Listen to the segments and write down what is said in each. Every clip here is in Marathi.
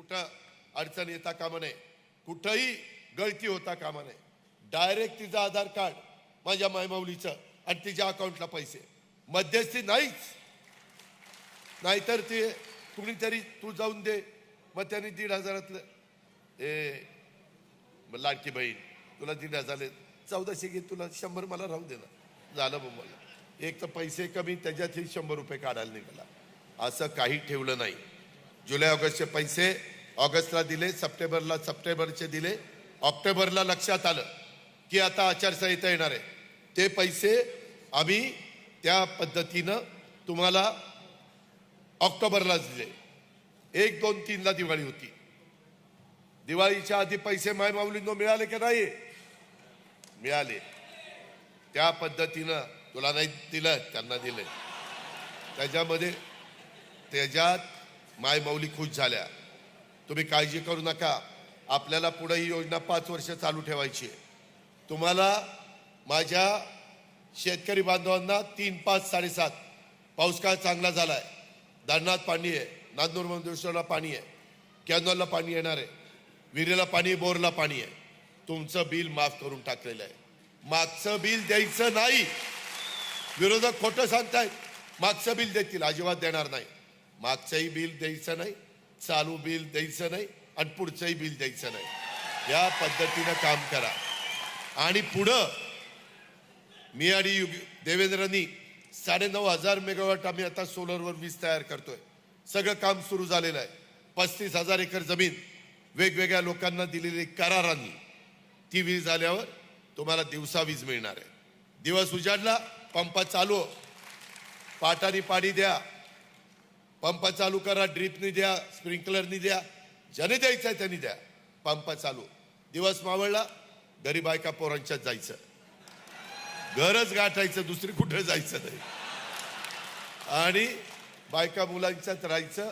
कुठं अडचण येता कामा नये, कुठंही गळती होता कामा नये. डायरेक्ट तिचं आधार कार्ड माझ्या मायमाऊलीचं आणि तिच्या अकाउंटला पैसे, मध्यस्थी नाहीच. नाहीतर ते कुणीतरी तू जाऊन दे, मग त्यांनी 1,500 लाडकी बहीण तुला 1,500 1400 घे, तुला 100 मला राहू दे ना, झालं बघ. मला एक तर पैसे कमी, त्याच्यातही 100 रुपये काढायला निघाला. असं काही ठेवलं नाही. जुलै ऑगस्टचे पैसे ऑगस्टला दिले, सप्टेंबरचे दिले. ऑक्टोबरला लक्षात आलं की आता आचारसंहिता येणार आहे, ते पैसे आम्ही त्या पद्धतीनं तुम्हाला ऑक्टोबरलाच दिले. 1, 2, 3ला दिवाळी होती. दिवाळीच्या आधी पैसे मायमाऊलींना मिळाले की नाही? मिळाले. त्या पद्धतीनं तुला नाही दिलं, त्यांना दिले. त्याच्यात मायमाऊली खुश झाल्या. तुम्ही काळजी करू नका, आपल्याला पुढे ही योजना 5 वर्ष चालू ठेवायची आहे. तुम्हाला माझ्या शेतकरी बांधवांना 3, 5, 7.5 पाऊस काळ चांगला झालाय. धरणात पाणी आहे, नांदूर मंदिरला पाणी आहे, कॅनॉलला पाणी येणार आहे, विहिरीला पाणी, बोरला पाणी आहे. तुमचं बिल माफ करून टाकलेलं आहे. मागचं बिल द्यायचं नाही. विरोधक खोटं सांगतायत, मागचं बिल देतील, अजिबात देणार नाही. मागचंही बिल द्यायचं नाही, चालू बिल द्यायचं नाही आणि पुढचंही बिल द्यायचं नाही. या पद्धतीनं काम करा. आणि पुढं मी आणि देवेंद्रनी 9,500 मेगावॉट आम्ही आता सोलरवर वीज तयार करतोय. सगळं काम सुरू झालेलं आहे. 35,000 एकर जमीन वेगवेगळ्या लोकांना दिलेली करारांनी, ती वीज आल्यावर तुम्हाला दिवसा वीज मिळणार आहे. दिवस उजाडला, पंप चालू, पाटानी पाणी द्या, पंप चालू करा, ड्रिपनी द्या, स्प्रिंकलरनी द्या, ज्याने द्यायचं आहे त्यांनी द्या. पंप चालू. दिवस मावळला, गरीब बायका पोरांच्यात जायचं, घरच गाठायचं, दुसरी कुठे जायचं नाही. आणि बायका मुलांच्यात राहायचं,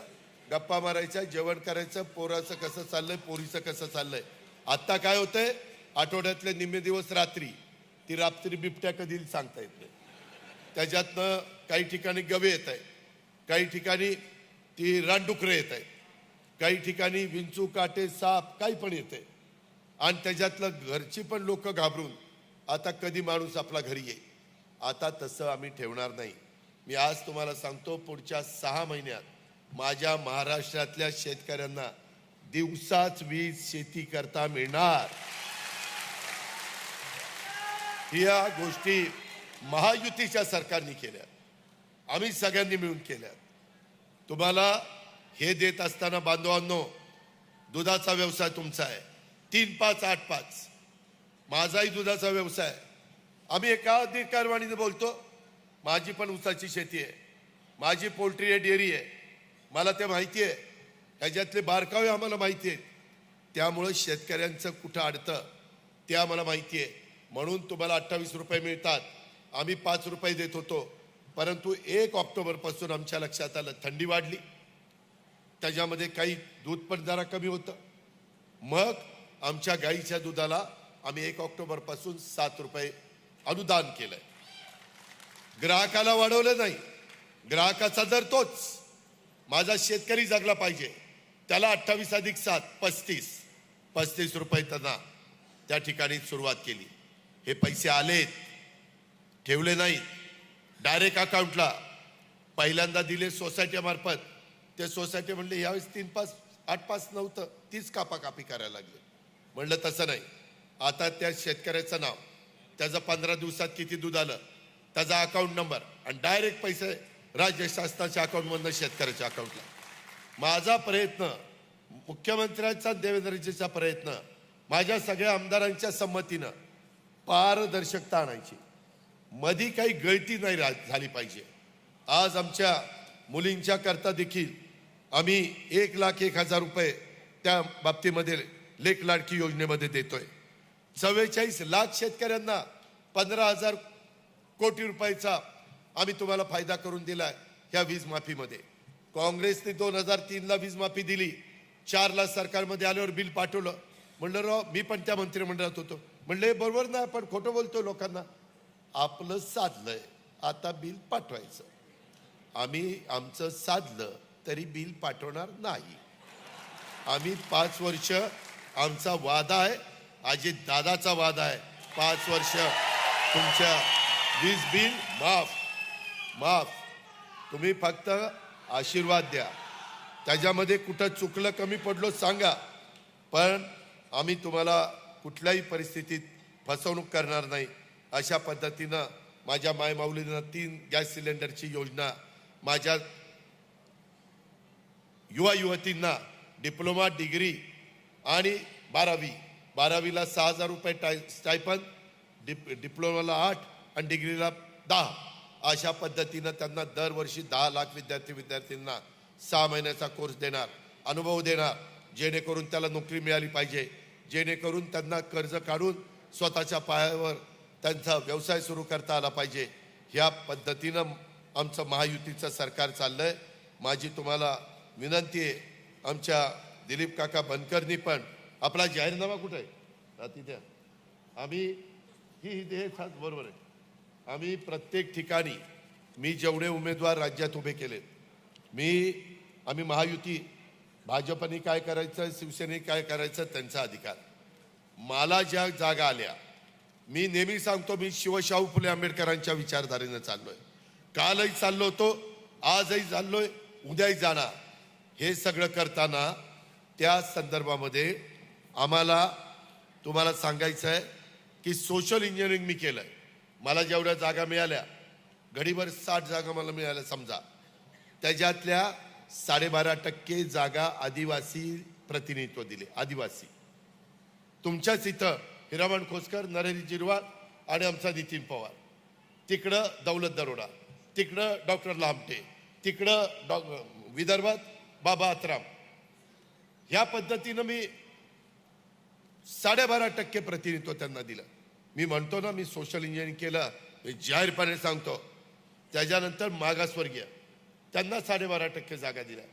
गप्पा मारायच्या, जेवण करायचं, पोराचं कसं चाललंय, पोरीचं कसं चाललंय. आत्ता काय होतंय, आठवड्यातले निम्मे दिवस रात्री, ती रात्री बिबट्या कधी सांगता येत नाही. त्याच्यातनं काही ठिकाणी गवे येत आहे, काही ठिकाणी ती रानडुकरं येत आहे, काही ठिकाणी विंचू, काटे, साप, काही पण येते. आणि त्याच्यातलं घरची पण लोक घाबरून आता कधी माणूस आपला घरी येईल. आता तसं आम्ही ठेवणार नाही. मी आज तुम्हाला सांगतो, पुढच्या 6 महिन्यात माझ्या महाराष्ट्रातल्या शेतकऱ्यांना दिवसाच वीज शेती करता मिळणार. या गोष्टी महायुतीच्या सरकारने केल्या, आम्ही सगळ्यांनी मिळून केल्या. तुम्हाला हे देत असताना बांधवांनो, दुधाचा व्यवसाय तुमचा आहे, 3, 5, 8, 5. माझाही दुधाचा व्यवसाय. आम्ही एका अधिकारवाणीने बोलतो, माझी पण ऊसाची शेती आहे, माझी पोल्ट्री आहे, डेअरी आहे, मला ते माहिती आहे. त्याच्यातले बारकावे आम्हाला माहिती आहेत. त्यामुळं शेतकऱ्यांचं कुठं अडतं ते आम्हाला माहिती आहे. म्हणून तुम्हाला 28 रुपये मिळतात. आम्ही 5 रुपये देत होतो, परंतु 1 ऑक्टोबरपासून आमच्या लक्षात आलं थंडी वाढली, त्याच्यामध्ये काही दूध पण जरा कमी होतं. मग आमच्या गाईच्या दुधाला आम्ही 1 ऑक्टोबरपासून 7 रुपये अनुदान केलंय. ग्राहकाला वाढवलं नाही, ग्राहकाचा दर तोच. माझा शेतकरी जगला पाहिजे, त्याला 28 + 7 35 रुपये त्यांना त्या ठिकाणी सुरुवात केली. हे पैसे आलेत, ठेवले नाहीत, डायरेक्ट अकाउंटला पहिल्यांदा दिले सोसायटीमार्फत. ते सोसायटी म्हणले यावेळेस 3, 5, 8, 5 नव्हतं, 30 कापाकापी करायला लागले. म्हणलं तसं नाही, आता त्या शेतकऱ्याचं नाव, त्याचं 15 दिवसात किती दूध आलं, त्याचा अकाउंट नंबर आणि डायरेक्ट पैसे राज्य शासनाच्या अकाउंटमधनं शेतकऱ्याच्या अकाउंटला. माझा प्रयत्न, मुख्यमंत्र्यांचा, देवेंद्रजीचा प्रयत्न, माझ्या सगळ्या आमदारांच्या संमतीनं पारदर्शकता आणायची, मधी काही गळती नाही झाली पाहिजे. आज आमच्या मुलींच्या करता देखील आम्ही 1,01,000 रुपये त्या बाबतीमध्ये लेक लाडकी योजनेमध्ये देतोय. 44 लाख शेतकऱ्यांना 15,000 कोटी रुपयाचा आम्ही तुम्हाला फायदा करून दिलाय ह्या वीज माफीमध्ये. काँग्रेसने 2003ला वीज माफी दिली, 4ला सरकारमध्ये आल्यावर बिल पाठवलं. म्हणलं राव, मी पण त्या मंत्रिमंडळात होतो, म्हणले बरोबर ना, आपण खोटं बोलतो लोकांना. आपलं साधलंय, आता बिल पाठवायचं. आम्ही आमचं साधलं तरी बिल पाठवणार नाही. आम्ही 5 वर्ष आमचा वादा आहे, अजित दादाचा वादा आहे, 5 वर्ष तुमच्या वीज बिल माफ. तुम्ही फक्त आशीर्वाद द्या. त्याच्यामध्ये कुठं चुकलं कमी पडलो सांगा, पण आम्ही तुम्हाला कुठल्याही परिस्थितीत फसवणूक करणार नाही. अशा पद्धतीनं माझ्या मायमाऊलीनं 3 गॅस सिलेंडरची योजना, माझ्या युवा युवतींना डिप्लोमा डिग्री आणि 12वीला 6,000 रुपये स्टायपन, डिप्लोमाला 8 आणि डिग्रीला 10. अशा पद्धतीनं त्यांना दरवर्षी 10 लाख विद्यार्थींना 6 महिन्याचा कोर्स देणार, अनुभव देणार, जेणेकरून त्याला नोकरी मिळाली पाहिजे, जेणेकरून त्यांना कर्ज काढून स्वतःच्या पायावर त्यांचा व्यवसाय सुरू करता आला पाहिजे. ह्या पद्धतीनं आमचं महायुतीचं सरकार चाललंय. माझी तुम्हाला विनंती आहे, आमच्या दिलीप काका बनकरनी पण आपला जाहीरनामा कुठे आहे तिथे आम्ही ही बरोबर आहे. आम्ही प्रत्येक ठिकाणी मी जेवढे उमेदवार राज्यात उभे केलेत, आम्ही महायुती, भाजपने काय करायचं, शिवसेनेने काय करायचं त्यांचा अधिकार. मला ज्या जागा आल्या, मी नेहमी सांगतो, मी शिवशाहू फुले आंबेडकरांच्या विचारधारेनं चाललोय. कालही चाललो होतो, आजही चाललोय, उद्याही जाणार. हे सगळं करताना त्या संदर्भामध्ये आम्हाला तुम्हाला सांगायचं आहे की सोशल इंजिनिअरिंग मी केलंय. मला जेवढ्या जागा मिळाल्या, घडीभर 60 जागा मला मिळाल्या समजा, त्याच्यातल्या 12.5% जागा आदिवासी प्रतिनिधित्व दिले. आदिवासी तुमच्याच इथं हिरामण खोसकर, नरहरी जिरवाल आणि आमचा नितीन पवार, तिकडं दौलत दरोडा, तिकडं डॉक्टर लामटे, तिकडं विदर्भात बाबा आत्राम. ह्या पद्धतीनं मी 12.5% प्रतिनिधित्व त्यांना दिलं. मी म्हणतो ना, मी सोशल इंजिनिअरिंग केलं, मी जाहीरपणे सांगतो. त्याच्यानंतर मागासवर्गीय त्यांना 12.5% जागा दिल्या.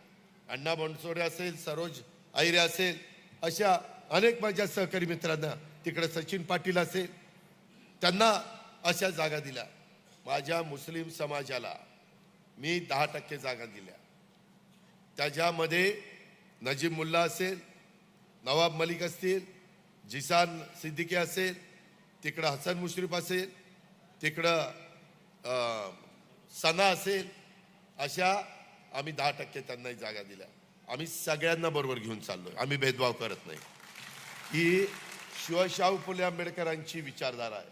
अण्णा बनसोडे असेल, सरोज आहिरे असेल, अशा अनेक माझ्या सहकारी मित्रांना, तिकडे सचिन पाटील असेल, त्यांना अशा जागा दिल्या. माझ्या मुस्लिम समाजाला मी 10% जागा दिल्या. त्याच्यामध्ये नजीब मुल्ला असेल, नवाब मलिक असतील, जिसान सिद्दीकी असेल, तिकडं हसन मुश्रीफ असेल, तिकडं सना असेल, अशा आम्ही 10% त्यांनाही जागा दिल्या. आम्ही सगळ्यांना बरोबर घेऊन चाललोय, आम्ही भेदभाव करत नाही. ही शिवशाहू फुले आंबेडकरांची विचारधारा आहे.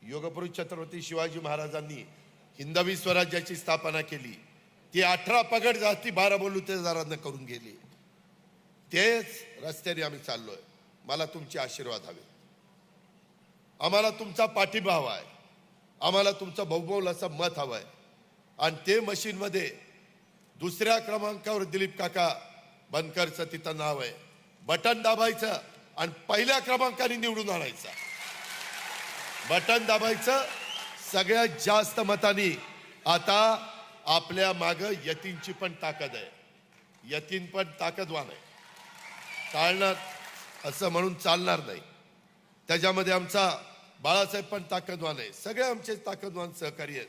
योगपुरुष छत्रपती शिवाजी महाराजांनी हिंदवी स्वराज्याची स्थापना केली. ती 18 पगड जाती 12 बलुतेदारांना करून गेली. तेच रस्त्याने आम्ही चाललोय. मला तुमचे आशीर्वाद हवे, आम्हाला तुमचा पाठिंबा हवा आहे, आम्हाला तुमचं बहुमोल असं मत हवं आहे. आणि ते मशीनमध्ये 2ऱ्या क्रमांकावर दिलीप काका बनकरचं तिथं नाव आहे. बटन दाबायचं आणि 1ल्या क्रमांकाने निवडून आणायचं. बटन दाबायचं, सगळ्यात जास्त मतांनी. आता आपल्या माग यतीनची पण ताकद आहे. यतीन पण ताकदवान आहे, चालणार असं म्हणून चालणार नाही. त्याच्यामध्ये आमचा बाळासाहेब पण ताकदवान आहे. सगळे आमचे ताकदवान सहकारी आहेत.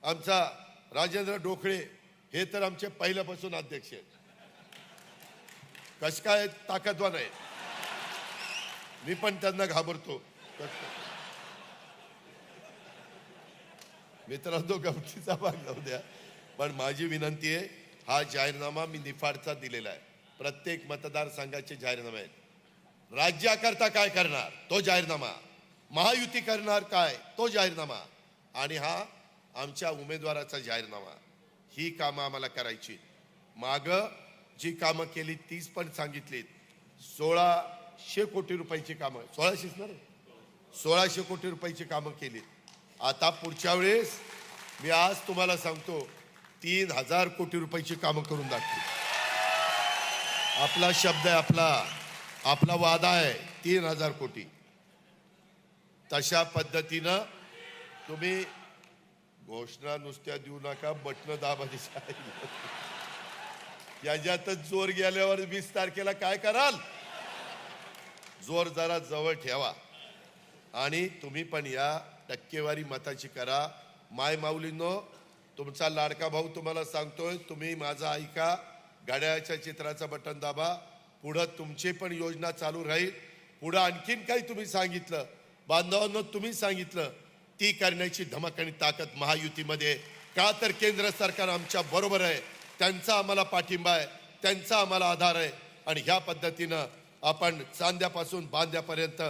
आमचा राजेंद्र डोकळे हे तर आमचे पहिल्यापासून अध्यक्ष आहेत. कस काय ताकदवान आहे, मी पण त्यांना घाबरतो. मित्रांनो, गमतीचा भाग जाऊ द्या, पण माझी विनंती आहे, हा जाहीरनामा मी निफाडचा दिलेला आहे. प्रत्येक मतदारसंघाचे जाहीरनामे आहेत. राज्याकरता काय करणार तो जाहीरनामा, महायुती करणार काय तो जाहीरनामा, आणि हा आमच्या उमेदवाराचा जाहीरनामा. ही कामं आम्हाला करायची. माग जी कामं केली तीच पण सांगितलीत. 1600 कोटी रुपयाची कामं, 1600 कोटी रुपयाची कामं केली. आता पुढच्या वेळेस मी आज तुम्हाला सांगतो, 3000 कोटी रुपयाची कामं करून दाखवली. आपला शब्द आहे, आपला वादा आहे 3000 कोटी. तशा पद्धतीनं तुम्ही घोषणा नुसत्या देऊ नका, बटन दाबाची. याच्यातच जोर गेल्यावर 20 तारखेला काय कराल, जोर जरा जवळ ठेवा. आणि तुम्ही पण या टक्केवारी मताची करा. माय माऊलींनो, तुमचा लाडका भाऊ तुम्हाला सांगतोय, तुम्ही माझा ऐका, घड्याळाच्या चित्राचं बटन दाबा पुढं तुमची पण योजना चालू राहील. पुढं आणखीन काही तुम्ही सांगितलं बांधवांनो, तुम्ही सांगितलं ती करण्याची धमक आणि ताकद महायुतीमध्ये. का तर केंद्र सरकार आमच्या बरोबर आहे, त्यांचा आम्हाला पाठिंबा आहे, त्यांचा आम्हाला आधार आहे. आणि ह्या पद्धतीनं आपण चांद्यापासून बांद्यापर्यंत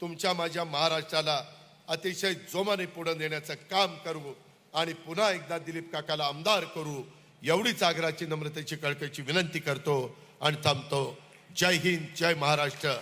तुमच्या माझ्या महाराष्ट्राला अतिशय जोमाने पुढे नेण्याचं काम करू आणि पुन्हा एकदा दिलीप काकाला आमदार करू, एवढीच आग्रहाची नम्रतेची कळकळीची विनंती करतो आणि थांबतो. जय हिंद, जय महाराष्ट्र.